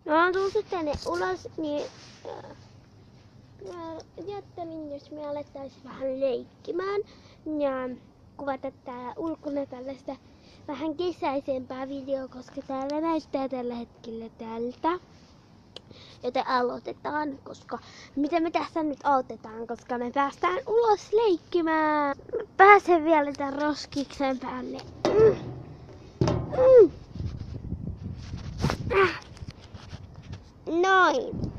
Mä oon tullut tänne ulos, niin mä ajattelin, jos me alettaisiin vähän leikkimään ja kuvata täällä ulkona tällaista vähän kesäisempää videoa, koska täällä näyttää tällä hetkellä tältä. Joten aloitetaan, koska mitä me tässä nyt autetaan, koska me päästään ulos leikkimään. Pääsen vielä tämän roskiksen päälle. Noin.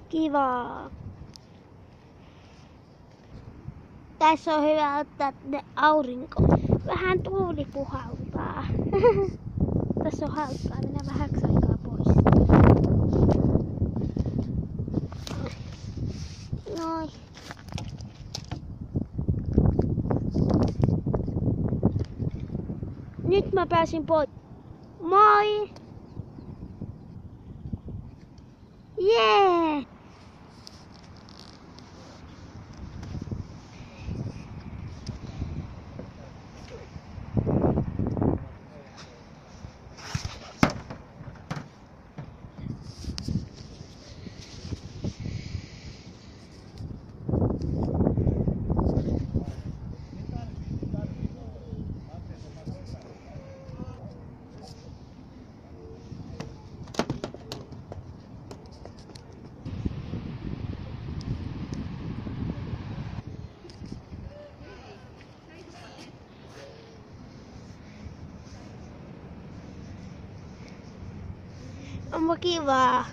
Kivaa. Tässä on hyvä ottaa ne aurinko. Vähän tuuli puhaltaa. Tässä on hauskaa mennä vähäksi aikaa pois. Noin. Nyt mä pääsin pois. Moi! Jee! Onpa kivaa.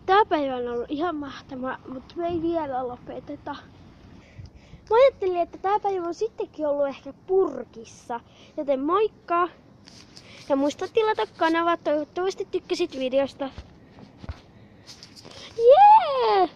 Tää päivä on ollut ihan mahtava, mutta me ei vielä lopeteta. Mä ajattelin, että tää päivä on sittenkin ollut ehkä purkissa. Joten moikka! Ja muista tilata kanava, toivottavasti tykkäsit videosta. Jee!